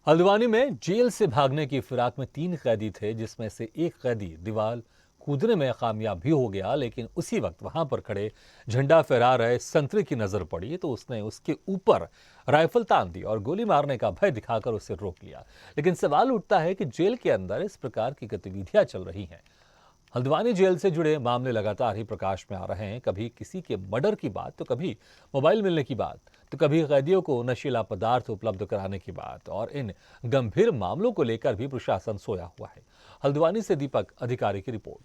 हल्द्वानी में जेल से भागने की फिराक में 3 कैदी थे, जिसमें से एक कैदी दीवार कूदने में कामयाब भी हो गया। लेकिन उसी वक्त वहां पर खड़े झंडा फहरा रहे संतरी की नजर पड़ी तो उसने उसके ऊपर राइफल तान दी और गोली मारने का भय दिखाकर उसे रोक लिया। लेकिन सवाल उठता है कि जेल के अंदर इस प्रकार की गतिविधियां चल रही हैं। हल्द्वानी जेल से जुड़े मामले लगातार ही प्रकाश में आ रहे हैं। कभी किसी के मर्डर की बात, तो कभी मोबाइल मिलने की बात, तो कभी कैदियों को नशीला पदार्थ उपलब्ध कराने की बात। और इन गंभीर मामलों को लेकर भी प्रशासन सोया हुआ है। हल्द्वानी से दीपक अधिकारी की रिपोर्ट।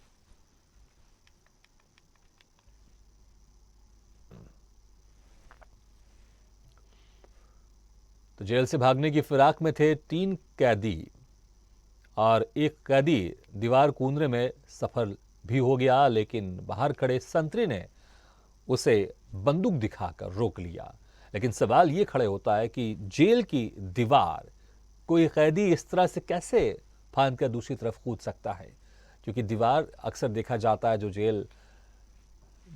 तो जेल से भागने की फिराक में थे 3 कैदी और एक कैदी दीवार कूदने में सफल भी हो गया। लेकिन बाहर खड़े संतरी ने उसे बंदूक दिखाकर रोक लिया। लेकिन सवाल ये खड़े होता है कि जेल की दीवार कोई कैदी इस तरह से कैसे फांद कर दूसरी तरफ कूद सकता है, क्योंकि दीवार अक्सर देखा जाता है जो जेल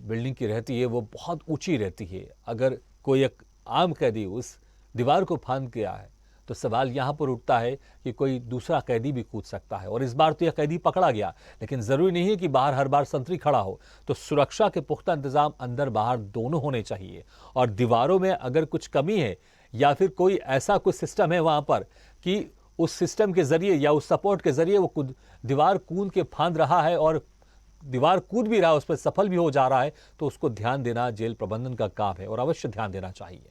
बिल्डिंग की रहती है वो बहुत ऊंची रहती है। अगर कोई एक आम कैदी उस दीवार को फांद गया है तो सवाल यहाँ पर उठता है कि कोई दूसरा कैदी भी कूद सकता है। और इस बार तो यह कैदी पकड़ा गया, लेकिन जरूरी नहीं है कि बाहर हर बार संतरी खड़ा हो। तो सुरक्षा के पुख्ता इंतजाम अंदर बाहर दोनों होने चाहिए। और दीवारों में अगर कुछ कमी है या फिर कोई ऐसा कुछ सिस्टम है वहां पर कि उस सिस्टम के जरिए या उस सपोर्ट के जरिए वो दीवार कूद के फांद रहा है और दीवार कूद भी रहा है, उस पर सफल भी हो जा रहा है, तो उसको ध्यान देना जेल प्रबंधन का काम है और अवश्य ध्यान देना चाहिए।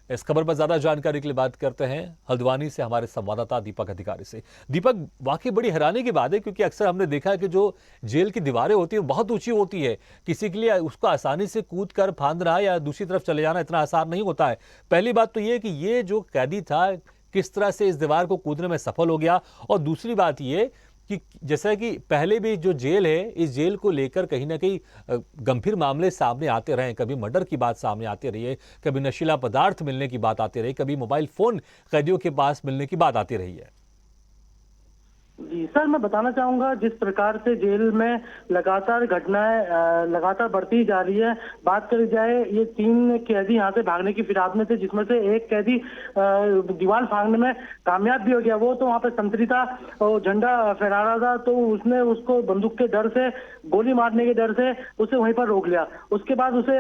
इस खबर पर ज्यादा जानकारी के लिए बात करते हैं हल्द्वानी से हमारे संवाददाता दीपक अधिकारी से। दीपक, वाकई बड़ी हैरानी की बात है, क्योंकि अक्सर हमने देखा है कि जो जेल की दीवारें होती है बहुत ऊंची होती है। किसी के लिए उसको आसानी से कूद कर फांदना या दूसरी तरफ चले जाना इतना आसान नहीं होता है। पहली बात तो ये कि ये जो कैदी था किस तरह से इस दीवार को कूदने में सफल हो गया, और दूसरी बात ये कि जैसा कि पहले भी जो जेल है, इस जेल को लेकर कहीं ना कहीं गंभीर मामले सामने आते रहे। कभी मर्डर की बात सामने आती रही है, कभी नशीला पदार्थ मिलने की बात आती रही, कभी मोबाइल फोन कैदियों के पास मिलने की बात आती रही है। जी सर, मैं बताना चाहूंगा जिस प्रकार से जेल में लगातार घटनाएं लगातार बढ़ती जा रही है। बात करी जाए, ये 3 कैदी यहाँ से भागने की फिराक में थे, जिसमें से एक कैदी दीवार फांदने में कामयाब भी हो गया। वो तो वहाँ पे संतरी था और झंडा फहरा रहा था, तो उसने उसको बंदूक के डर से, गोली मारने के डर से उसे वहीं पर रोक लिया। उसके बाद उसे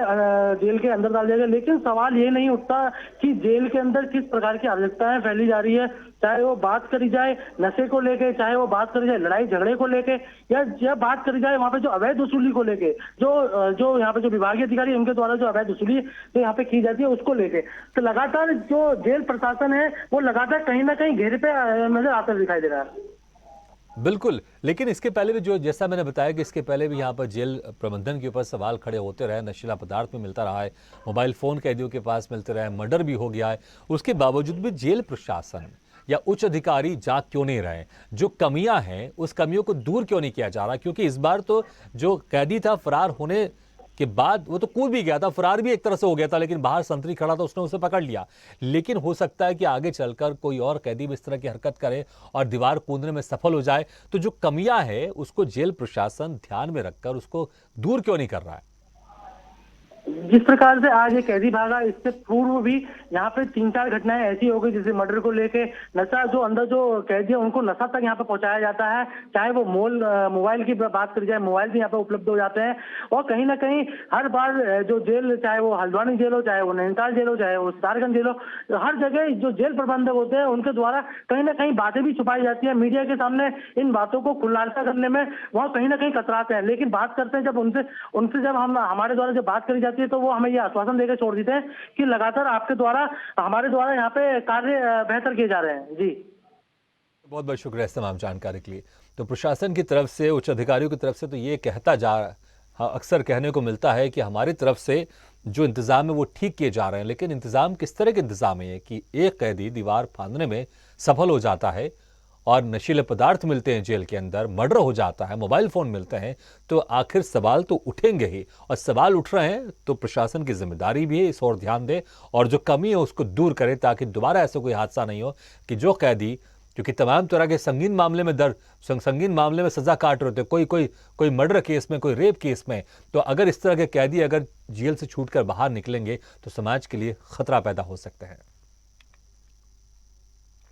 जेल के अंदर डाल दिया गया। लेकिन सवाल ये नहीं उठता कि जेल के अंदर किस प्रकार की अराजकताएं फैली जा रही है, चाहे वो बात करी जाए नशे को लेके, चाहे वो बात करी जाए लड़ाई झगड़े को लेके, या बात करी जाए वहां पे जो अवैध वसूली को लेके, जो यहाँ पे जो विभागीय अधिकारी उनके द्वारा जो अवैध वसूली जो यहाँ पे की जाती है उसको लेके। तो लगातार जो जेल प्रशासन है वो लगातार कहीं ना कहीं घेरे पे नजर आता दिखाई दे रहा है। बिल्कुल, लेकिन इसके पहले भी जो जैसा मैंने बताया कि इसके पहले भी यहाँ पर जेल प्रबंधन के ऊपर सवाल खड़े होते रहे। नशीला पदार्थ भी मिलता रहा है, मोबाइल फोन कैदियों के पास मिलते रहे, मर्डर भी हो गया है। उसके बावजूद भी जेल प्रशासन या उच्च अधिकारी जाग क्यों नहीं रहे? जो कमियां हैं उस कमियों को दूर क्यों नहीं किया जा रहा? क्योंकि इस बार तो जो कैदी था फरार होने के बाद वो तो कूद भी गया था, फरार भी एक तरह से हो गया था, लेकिन बाहर संतरी खड़ा था, उसने उसे पकड़ लिया। लेकिन हो सकता है कि आगे चलकर कोई और कैदी भी इस तरह की हरकत करे और दीवार कूदने में सफल हो जाए। तो जो कमियां है उसको जेल प्रशासन ध्यान में रखकर उसको दूर क्यों नहीं कर रहा है? जिस प्रकार से आज ये कैदी भागा, इससे पूर्व भी यहाँ पे 3-4 घटनाएं ऐसी हो गई, जैसे मर्डर को लेके, नशा जो अंदर जो कैदी है उनको नशा तक यहाँ पे पहुंचाया जाता है। चाहे वो मोबाइल की बात करी जाए, मोबाइल भी यहाँ पे उपलब्ध हो जाते हैं। और कहीं ना कहीं हर बार जो जेल, चाहे वो हल्द्वानी जेल हो, चाहे वो नैनीताल जेल हो, चाहे वो सितारगंज जेल हो, हर जगह जो जेल प्रबंधक होते हैं उनके द्वारा कहीं ना कहीं बातें भी छुपाई जाती है। मीडिया के सामने इन बातों को खुलासा करने में वहाँ कहीं ना कहीं कतराते हैं। लेकिन बात करते हैं जब उनसे जब हम हमारे द्वारा जब बात करी जाती है तो वो हमें ये आश्वासन देकर छोड़ देते हैं कि लगातार आपके द्वारा, हमारे द्वारा यहाँ पे कार्य बेहतर किए जा रहे हैं। जी, बहुत बहुत शुक्रिया इस तमाम जानकारी के लिए। तो प्रशासन की तरफ से, उच्च अधिकारियों की तरफ से तो ये कहता जा हाँ, अक्सर कहने को मिलता है कि हमारी तरफ से जो इंतजाम है वो ठीक किए जा रहे हैं। लेकिन इंतजाम किस तरह के इंतजाम है कि एक कैदी दीवार फांदने में सफल हो जाता है और नशीले पदार्थ मिलते हैं जेल के अंदर, मर्डर हो जाता है, मोबाइल फोन मिलते हैं, तो आखिर सवाल तो उठेंगे ही। और सवाल उठ रहे हैं तो प्रशासन की जिम्मेदारी भी है इस ओर ध्यान दे और जो कमी है उसको दूर करे, ताकि दोबारा ऐसा कोई हादसा नहीं हो कि जो कैदी, क्योंकि तमाम तरह के संगीन मामले में संगीन मामले में सजा काट रहे थे, कोई मर्डर केस में, कोई रेप केस में, तो अगर इस तरह के कैदी अगर जेल से छूटकर बाहर निकलेंगे तो समाज के लिए खतरा पैदा हो सकता है।